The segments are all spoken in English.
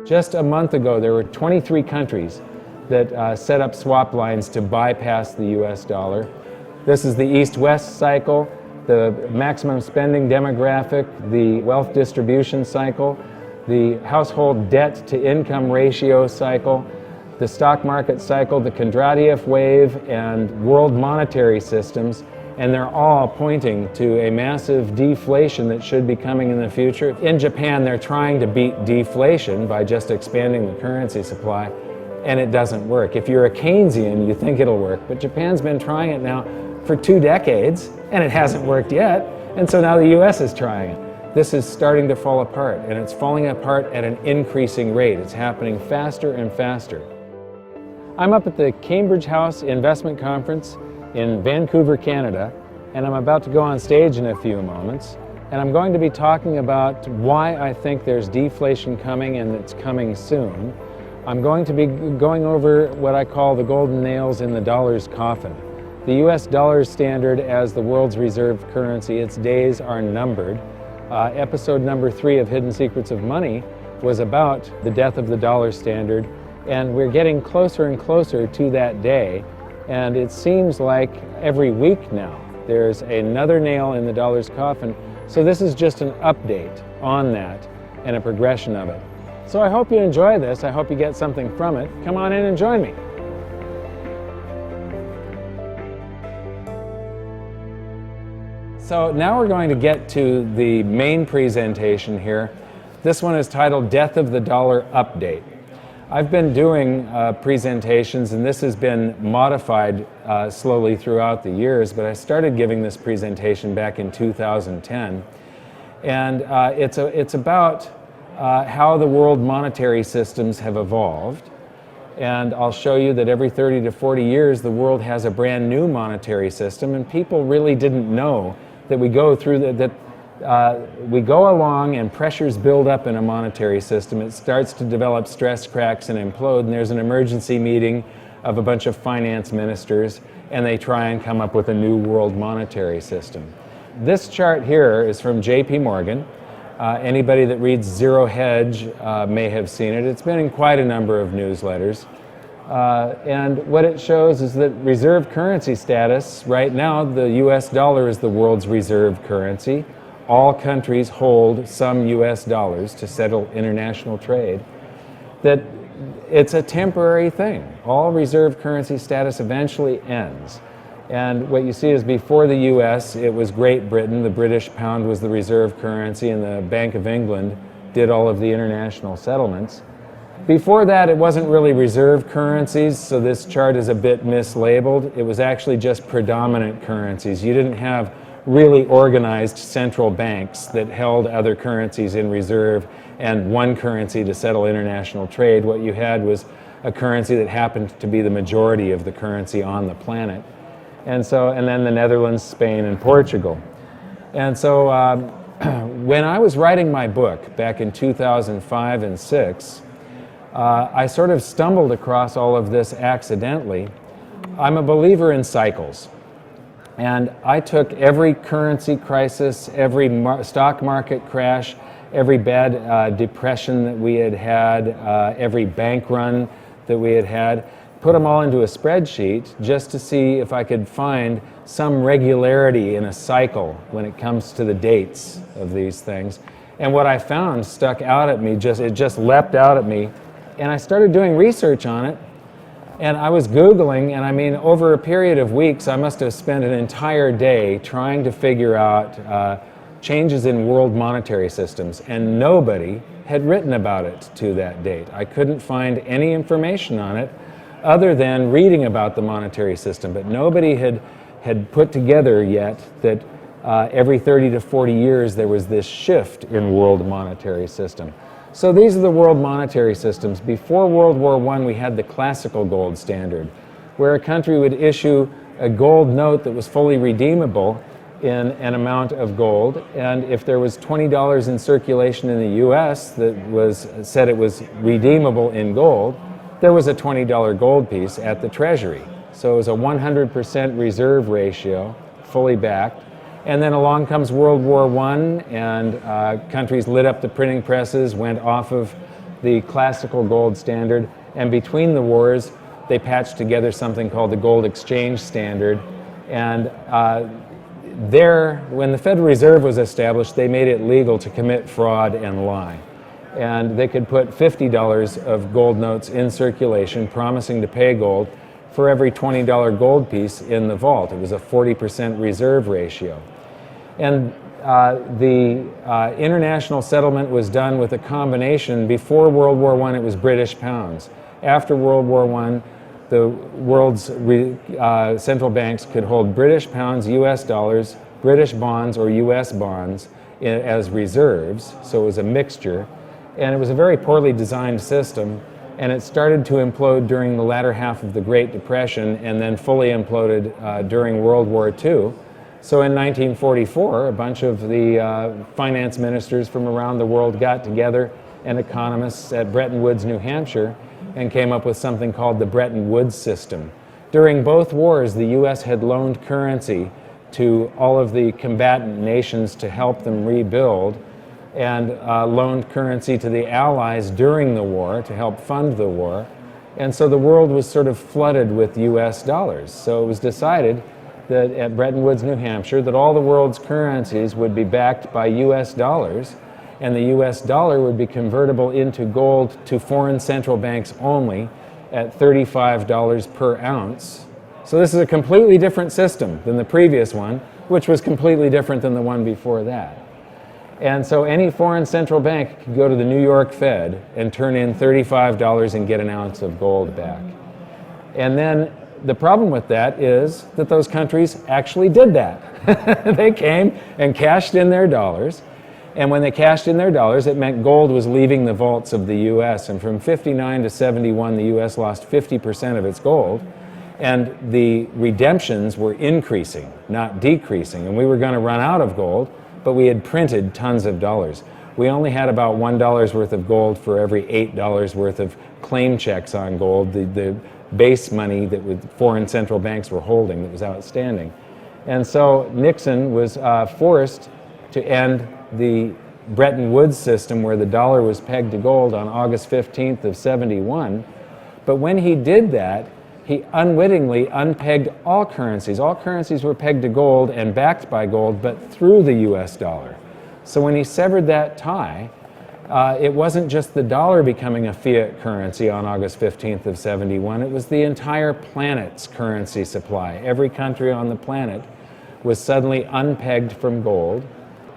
Just a month ago, there were 23 countries that set up swap lines to bypass the US dollar. This is the East-West cycle, the maximum spending demographic, the wealth distribution cycle, the household debt to income ratio cycle, the stock market cycle, the Kondratiev wave, and world monetary systems, and they're all pointing to a massive deflation that should be coming in the future. In Japan, they're trying to beat deflation by just expanding the currency supply, and it doesn't work. If you're a Keynesian, you think it'll work, but Japan's been trying it now for 2 decades, and it hasn't worked yet, and so now the US is trying it. This is starting to fall apart, and it's falling apart at an increasing rate. It's happening faster and faster. I'm up at the Cambridge House Investment Conference in Vancouver, Canada, and I'm about to go on stage in a few moments, and I'm going to be talking about why I think there's deflation coming and it's coming soon. I'm going to be going over what I call the golden nails in the dollar's coffin. The US dollar standard as the world's reserve currency, its days are numbered. Episode number 3 of Hidden Secrets of Money was about the death of the dollar standard, and we're getting closer and closer to that day, and it seems like every week now there's another nail in the dollar's coffin. So this is just an update on that and a progression of it. So I hope you enjoy this. I hope you get something from it. Come on in and join me. So now we're going to get to the main presentation here. This one is titled Death of the Dollar Update. I've been doing presentations, and this has been modified slowly throughout the years, but I started giving this presentation back in 2010. And it's about how the world monetary systems have evolved. And I'll show you that every 30 to 40 years, the world has a brand new monetary system, and people really didn't know that we go through we go along and pressures build up in a monetary system. It starts to develop stress cracks and implode, and there's an emergency meeting of a bunch of finance ministers, and they try and come up with a new world monetary system. This chart here is from JP Morgan. Anybody that reads Zero Hedge may have seen it. It's been in quite a number of newsletters. And what it shows is that reserve currency status, right now the US dollar is the world's reserve currency. All countries hold some US dollars to settle international trade. That it's a temporary thing. All reserve currency status eventually ends. And what you see is before the US, it was Great Britain. The British pound was the reserve currency, and the Bank of England did all of the international settlements. Before that, it wasn't really reserve currencies, so this chart is a bit mislabeled. It was actually just predominant currencies. You didn't have really organized central banks that held other currencies in reserve and one currency to settle international trade. What you had was a currency that happened to be the majority of the currency on the planet. And then the Netherlands, Spain, and Portugal. And so when I was writing my book back in 2005 and 6, I sort of stumbled across all of this accidentally. I'm a believer in cycles. And I took every currency crisis, every stock market crash, every bad depression that we had had, every bank run that we had had, put them all into a spreadsheet just to see if I could find some regularity in a cycle when it comes to the dates of these things. And what I found stuck out at me, it just leapt out at me, and I started doing research on it. And I was Googling, and I mean, over a period of weeks, I must have spent an entire day trying to figure out changes in world monetary systems, and nobody had written about it to that date. I couldn't find any information on it other than reading about the monetary system, but nobody had put together yet that every 30 to 40 years there was this shift in world monetary system. So these are the world monetary systems. Before World War I, we had the classical gold standard, where a country would issue a gold note that was fully redeemable in an amount of gold, and if there was $20 in circulation in the US that said it was redeemable in gold, there was a $20 gold piece at the Treasury. So it was a 100% reserve ratio, fully backed. And then along comes World War I, and countries lit up the printing presses, went off of the classical gold standard, and between the wars, they patched together something called the gold exchange standard. And when the Federal Reserve was established, they made it legal to commit fraud and lie. And they could put $50 of gold notes in circulation, promising to pay gold for every $20 gold piece in the vault. It was a 40% reserve ratio. And the international settlement was done with a combination. Before World War I, it was British pounds. After World War I, the world's central banks could hold British pounds, US dollars, British bonds, or US bonds as reserves, so it was a mixture. And it was a very poorly designed system, and it started to implode during the latter half of the Great Depression and then fully imploded during World War II. So in 1944, a bunch of the finance ministers from around the world got together, and economists at Bretton Woods, New Hampshire, and came up with something called the Bretton Woods system. During both wars, the US had loaned currency to all of the combatant nations to help them rebuild, and loaned currency to the Allies during the war to help fund the war. And so the world was sort of flooded with US dollars. So it was decided that at Bretton Woods, New Hampshire, that all the world's currencies would be backed by US dollars, and the US dollar would be convertible into gold to foreign central banks only at $35 per ounce. So this is a completely different system than the previous one, which was completely different than the one before that. And so any foreign central bank could go to the New York Fed and turn in $35 and get an ounce of gold back. And then the problem with that is that those countries actually did that. They came and cashed in their dollars. And when they cashed in their dollars, it meant gold was leaving the vaults of the US. And from 59 to 71, the US lost 50% of its gold. And the redemptions were increasing, not decreasing. And we were going to run out of gold, but we had printed tons of dollars. We only had about $1 worth of gold for every $8 worth of claim checks on gold, the base money that foreign central banks were holding that was outstanding. And so Nixon was forced to end the Bretton Woods system where the dollar was pegged to gold on August 15th of 71. But when he did that, he unwittingly unpegged all currencies. All currencies were pegged to gold and backed by gold, but through the US dollar. So when he severed that tie, it wasn't just the dollar becoming a fiat currency on August 15th of 71, it was the entire planet's currency supply. Every country on the planet was suddenly unpegged from gold.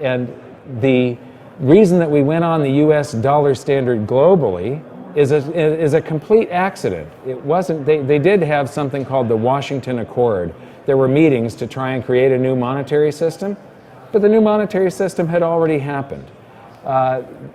And the reason that we went on the US dollar standard globally is a complete accident. It wasn't, they did have something called the Washington Accord. There were meetings to try and create a new monetary system, but the new monetary system had already happened.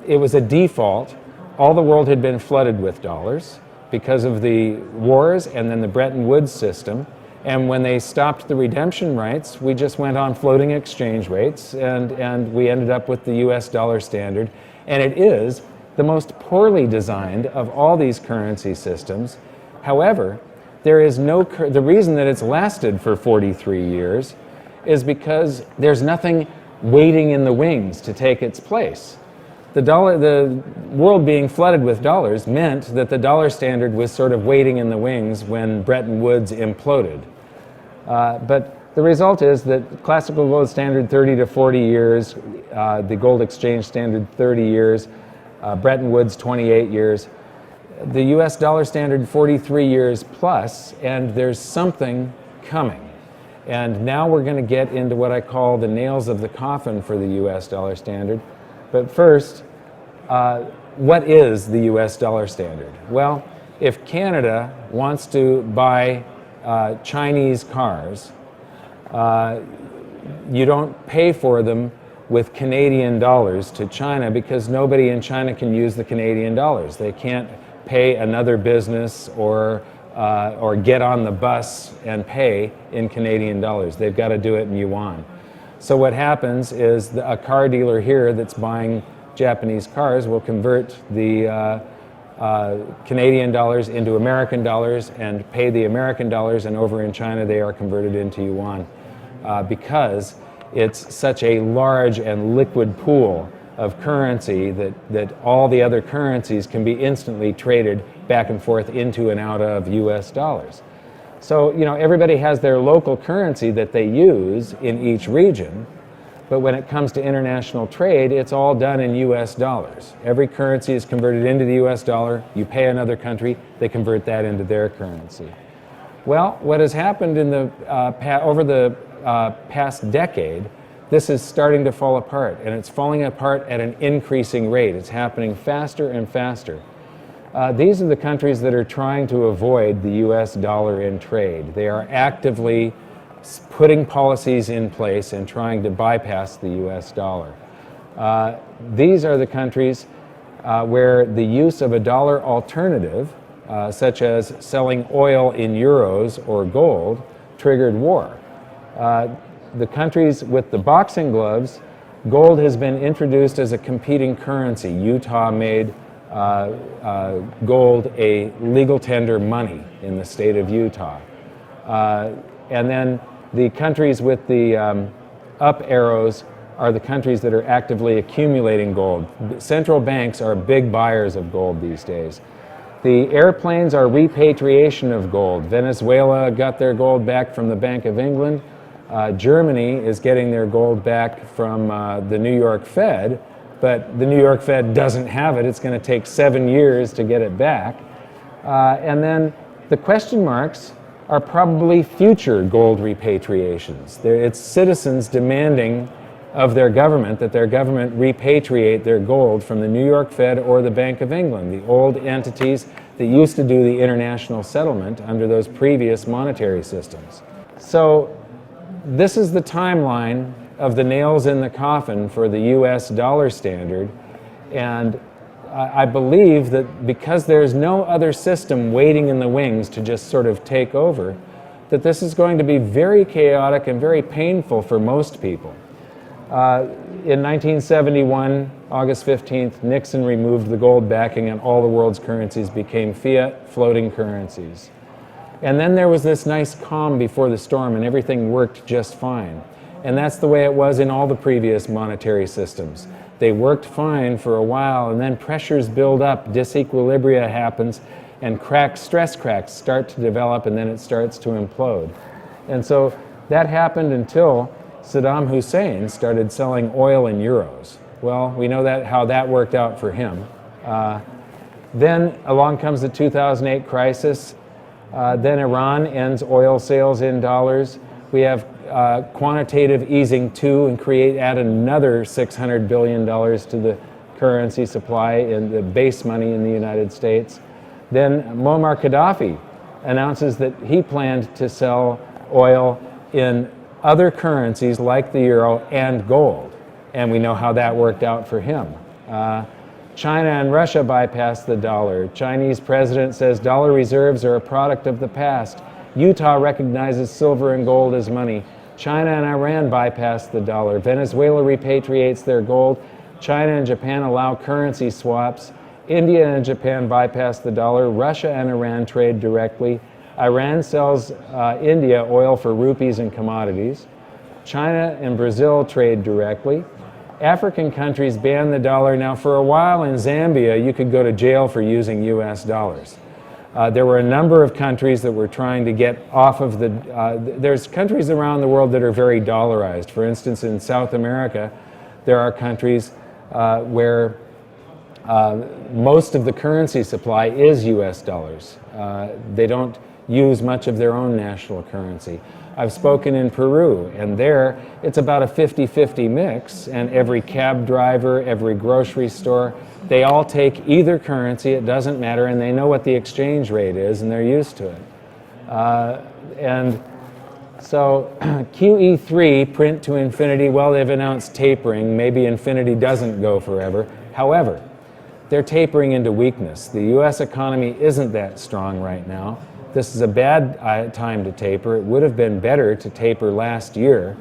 It was a default. All the world had been flooded with dollars because of the wars and then the Bretton Woods system. And when they stopped the redemption rights, we just went on floating exchange rates, and we ended up with the US dollar standard. And it is the most poorly designed of all these currency systems. However, there is the reason that it's lasted for 43 years is because there's nothing waiting in the wings to take its place. The world being flooded with dollars meant that the dollar standard was sort of waiting in the wings when Bretton Woods imploded. But the result is that classical gold standard 30 to 40 years, the gold exchange standard 30 years, Bretton Woods 28 years, the US dollar standard 43 years plus, and there's something coming. And now we're going to get into what I call the nails of the coffin for the US dollar standard. But first, what is the US dollar standard? Well, if Canada wants to buy Chinese cars, you don't pay for them with Canadian dollars to China because nobody in China can use the Canadian dollars. They can't pay another business or get on the bus and pay in Canadian dollars. They've got to do it in yuan. So what happens is a car dealer here that's buying Japanese cars will convert the Canadian dollars into American dollars and pay the American dollars, and over in China they are converted into yuan because it's such a large and liquid pool of currency that all the other currencies can be instantly traded back and forth into and out of US dollars. So, everybody has their local currency that they use in each region, but when it comes to international trade, it's all done in US dollars. Every currency is converted into the US dollar. You pay another country, they convert that into their currency. Well, what has happened in the over the past decade, this is starting to fall apart, and it's falling apart at an increasing rate. It's happening faster and faster. These are the countries that are trying to avoid the US dollar in trade. They are actively putting policies in place and trying to bypass the US dollar. These are the countries where the use of a dollar alternative, such as selling oil in euros or gold, triggered war. The countries with the boxing gloves, gold has been introduced as a competing currency. Utah made gold a legal tender money in the state of Utah. And then the countries with the up arrows are the countries that are actively accumulating gold. Central banks are big buyers of gold these days. The airplanes are repatriation of gold. Venezuela got their gold back from the Bank of England. Germany is getting their gold back from the New York Fed, but the New York Fed doesn't have it. It's going to take 7 years to get it back. And then the question marks are probably future gold repatriations. It's citizens demanding of their government that their government repatriate their gold from the New York Fed or the Bank of England, the old entities that used to do the international settlement under those previous monetary systems. So this is the timeline of the nails in the coffin for the US dollar standard, and I believe that because there's no other system waiting in the wings to just sort of take over, that this is going to be very chaotic and very painful for most people. In 1971, August 15th, Nixon removed the gold backing and all the world's currencies became fiat floating currencies. And then there was this nice calm before the storm and everything worked just fine. And that's the way it was in all the previous monetary systems. They worked fine for a while, and then pressures build up, disequilibria happens, and stress cracks start to develop, and then it starts to implode. And so that happened until Saddam Hussein started selling oil in euros. Well, we know how that worked out for him. Then along comes the 2008 crisis. Then Iran ends oil sales in dollars. We have quantitative easing 2 and add another $600 billion to the currency supply in the base money in the United States. Then Muammar Gaddafi announces that he planned to sell oil in other currencies like the euro and gold. And we know how that worked out for him. China and Russia bypassed the dollar. Chinese president says dollar reserves are a product of the past. Utah recognizes silver and gold as money. China and Iran bypass the dollar. Venezuela repatriates their gold. China and Japan allow currency swaps. India and Japan bypass the dollar. Russia and Iran trade directly. Iran sells India oil for rupees and commodities. China and Brazil trade directly. African countries ban the dollar. Now, for a while in Zambia, you could go to jail for using US dollars. There were a number of countries that were trying to get off of the... there's countries around the world that are very dollarized. For instance, in South America, there are countries where most of the currency supply is US dollars. They don't use much of their own national currency. I've spoken in Peru, and there it's about a 50-50 mix, and every cab driver, every grocery store, they all take either currency, it doesn't matter, and they know what the exchange rate is, and they're used to it. And so QE3, print to infinity, well, they've announced tapering. Maybe infinity doesn't go forever. However, they're tapering into weakness. The US economy isn't that strong right now. This is a bad time to taper. It would have been better to taper last year.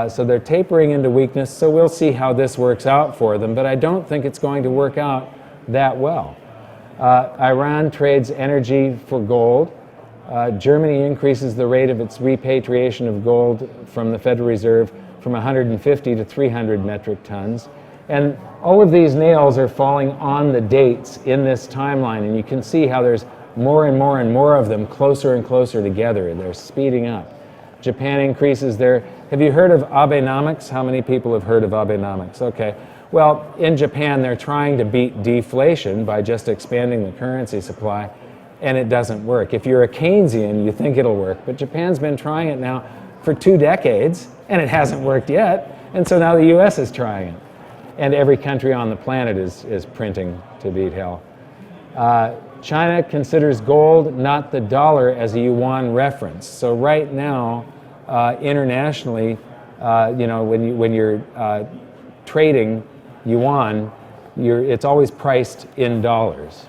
So they're tapering into weakness, so we'll see how this works out for them, but I don't think it's going to work out that well. Iran trades energy for gold. Germany increases the rate of its repatriation of gold from the Federal Reserve from 150 to 300 metric tons. And all of these nails are falling on the dates in this timeline, and you can see how there's more and more and more of them closer and closer together. They're speeding up. Japan increases their... Have you heard of Abenomics? How many people have heard of Abenomics? Okay. Well, in Japan, they're trying to beat deflation by just expanding the currency supply, and it doesn't work. If you're a Keynesian, you think it'll work, but Japan's been trying it now for 2 decades, and it hasn't worked yet, and so now the US is trying it. And every country on the planet is printing to beat hell. China considers gold, not the dollar, as a yuan reference. So right now, internationally, when you're trading yuan, it's always priced in dollars.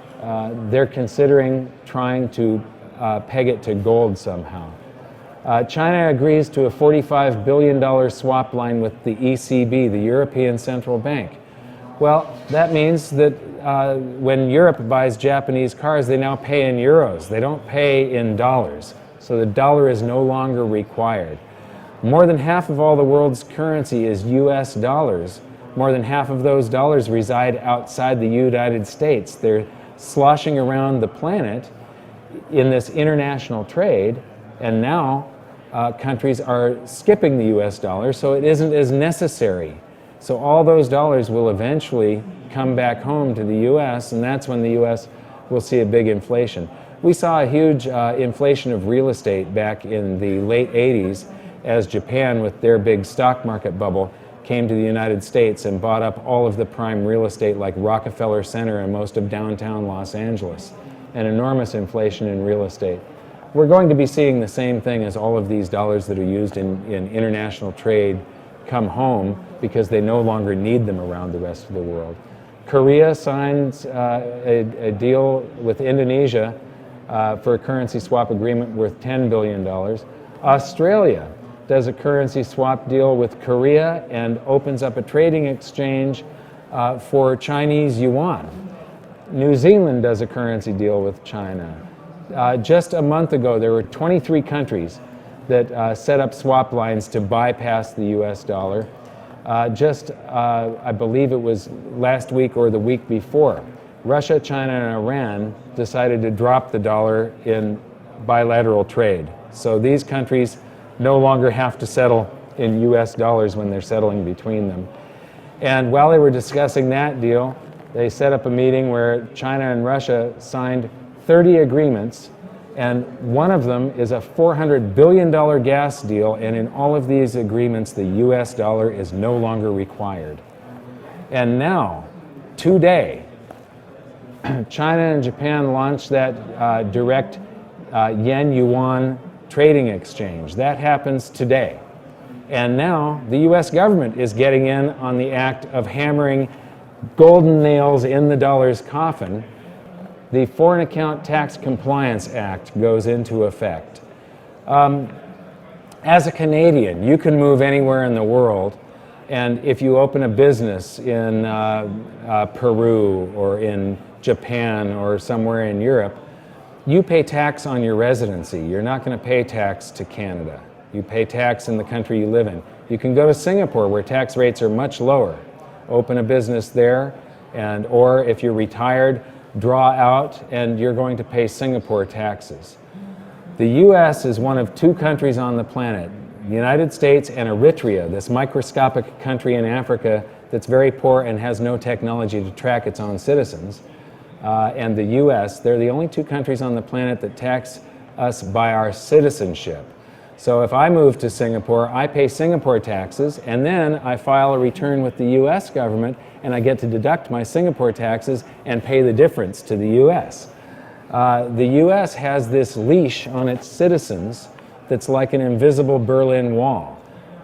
They're considering trying to peg it to gold somehow. China agrees to a $45 billion swap line with the ECB, the European Central Bank. Well, that means that when Europe buys Japanese cars, they now pay in euros. They don't pay in dollars. So the dollar is no longer required. More than half of all the world's currency is US dollars. More than half of those dollars reside outside the United States. They're sloshing around the planet in this international trade, and now countries are skipping the US dollar, so it isn't as necessary. So all those dollars will eventually come back home to the US, and that's when the US will see a big inflation. We saw a huge inflation of real estate back in the late 80s as Japan, with their big stock market bubble, came to the United States and bought up all of the prime real estate like Rockefeller Center and most of downtown Los Angeles. An enormous inflation in real estate. We're going to be seeing the same thing as all of these dollars that are used in international trade come home because they no longer need them around the rest of the world. Korea signs a deal with Indonesia for a currency swap agreement worth $10 billion. Australia does a currency swap deal with Korea and opens up a trading exchange for Chinese yuan. New Zealand does a currency deal with China. Just a month ago, there were 23 countries that set up swap lines to bypass the US dollar. I believe it was last week or the week before, Russia, China, and Iran decided to drop the dollar in bilateral trade. So these countries no longer have to settle in US dollars when they're settling between them. And while they were discussing that deal, they set up a meeting where China and Russia signed 30 agreements, and one of them is a $400 billion gas deal, and in all of these agreements, the US dollar is no longer required. And now, today, China and Japan launched that direct yen-yuan trading exchange. That happens today. And now, the US government is getting in on the act of hammering golden nails in the dollar's coffin. The Foreign Account Tax Compliance Act goes into effect. As a Canadian, you can move anywhere in the world, and if you open a business in Peru or in Japan or somewhere in Europe, you pay tax on your residency. You're not going to pay tax to Canada. You pay tax in the country you live in. You can go to Singapore, where tax rates are much lower. Open a business there, or if you're retired, draw out, and you're going to pay Singapore taxes. The US is one of 2 countries on the planet, the United States and Eritrea, this microscopic country in Africa that's very poor and has no technology to track its own citizens. And the US, they're the only 2 countries on the planet that tax us by our citizenship. So if I move to Singapore, I pay Singapore taxes, and then I file a return with the US government, and I get to deduct my Singapore taxes and pay the difference to the US. The US has this leash on its citizens that's like an invisible Berlin Wall.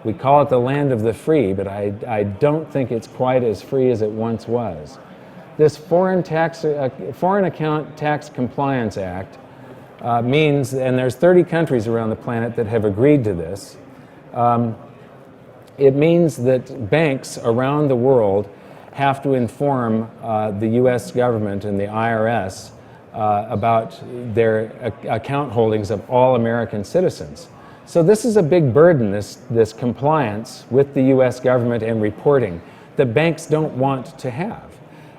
We call it the land of the free, but I don't think it's quite as free as it once was. This Foreign Account Tax Compliance Act means, and there's 30 countries around the planet that have agreed to this, it means that banks around the world have to inform the US government and the IRS about their account holdings of all American citizens. So this is a big burden, this compliance with the US government and reporting. that banks don't want to have.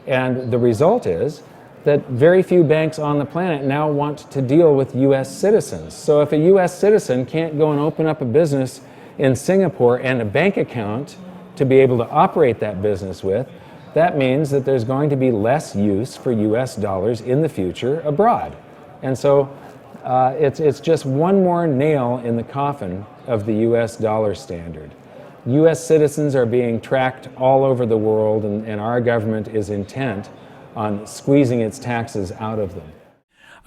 And the result is that very few banks on the planet now want to deal with US citizens. So if a US citizen can't go and open up a business in Singapore and a bank account to be able to operate that business with, that means that there's going to be less use for US dollars in the future abroad. And so it's just one more nail in the coffin of the US dollar standard. US citizens are being tracked all over the world, and our government is intent on squeezing its taxes out of them.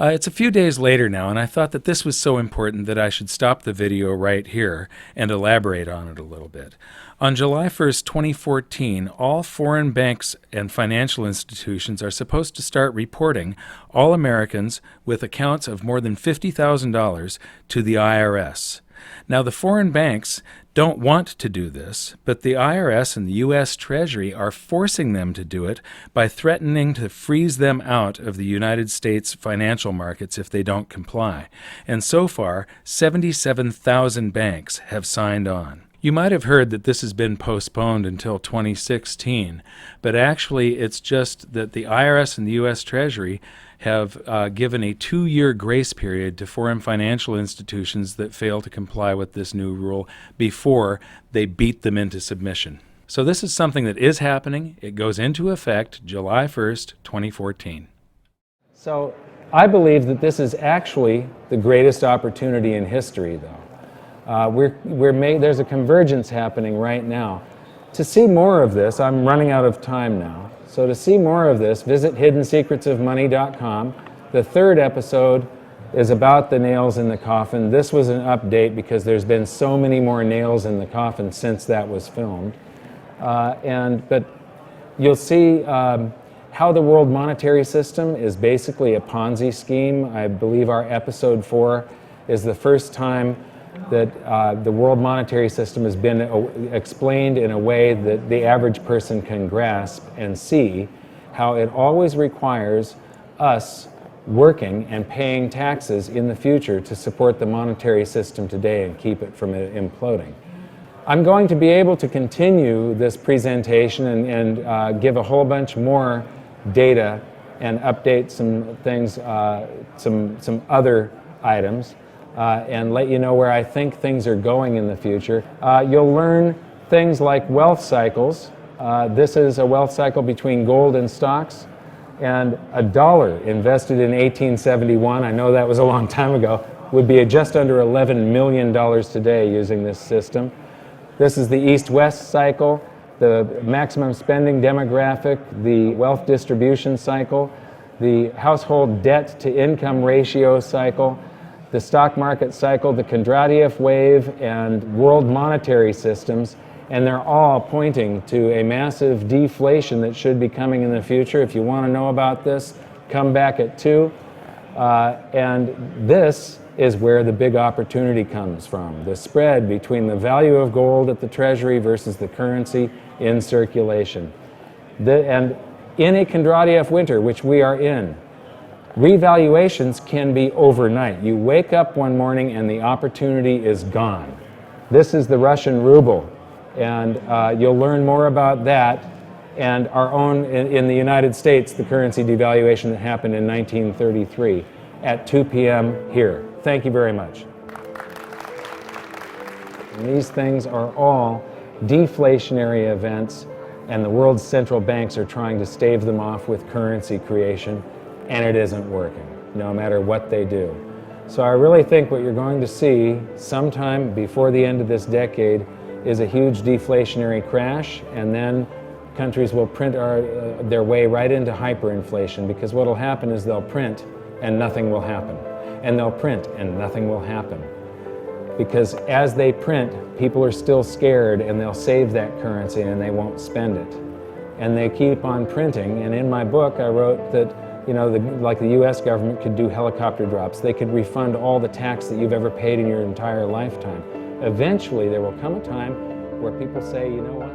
It's a few days later now, and I thought that this was so important that I should stop the video right here and elaborate on it a little bit. On July 1st, 2014, all foreign banks and financial institutions are supposed to start reporting all Americans with accounts of more than $50,000 to the IRS. Now, the foreign banks don't want to do this, but the IRS and the U.S. Treasury are forcing them to do it by threatening to freeze them out of the United States financial markets if they don't comply. And so far, 77,000 banks have signed on. You might have heard that this has been postponed until 2016, but actually it's just that the IRS and the U.S. Treasury have given a 2-year grace period to foreign financial institutions that fail to comply with this new rule before they beat them into submission. So this is something that is happening. It goes into effect July 1st, 2014. So I believe that this is actually the greatest opportunity in history, though. There's a convergence happening right now. To see more of this, I'm running out of time now. So to see more of this, visit hiddensecretsofmoney.com. The third episode is about the nails in the coffin. This was an update because there's been so many more nails in the coffin since that was filmed. But you'll see how the world monetary system is basically a Ponzi scheme. I believe our episode 4 is the first time that the world monetary system has been explained in a way that the average person can grasp and see how it always requires us working and paying taxes in the future to support the monetary system today and keep it from imploding. I'm going to be able to continue this presentation and give a whole bunch more data and update some things, some other items. And let you know where I think things are going in the future. You'll learn things like wealth cycles. This is a wealth cycle between gold and stocks. And $1 invested in 1871, I know that was a long time ago, would be just under $11 million today using this system. This is the East-West cycle, the maximum spending demographic, the wealth distribution cycle, the household debt to income ratio cycle, the stock market cycle, the Kondratiev wave, and world monetary systems, and they're all pointing to a massive deflation that should be coming in the future. If you want to know about this, come back at 2. And this is where the big opportunity comes from, the spread between the value of gold at the Treasury versus the currency in circulation. And in a Kondratiev winter, which we are in, revaluations can be overnight. You wake up one morning and the opportunity is gone. This is the Russian ruble, and you'll learn more about that and our own, in the United States, the currency devaluation that happened in 1933 at 2 p.m. here. Thank you very much. And these things are all deflationary events, and the world's central banks are trying to stave them off with currency creation. And it isn't working, no matter what they do. So I really think what you're going to see sometime before the end of this decade is a huge deflationary crash, and then countries will print their way right into hyperinflation, because what will happen is they'll print and nothing will happen. And they'll print and nothing will happen. Because as they print, people are still scared and they'll save that currency and they won't spend it. And they keep on printing, and in my book I wrote that like the U.S. government could do helicopter drops. They could refund all the tax that you've ever paid in your entire lifetime. Eventually, there will come a time where people say, you know what?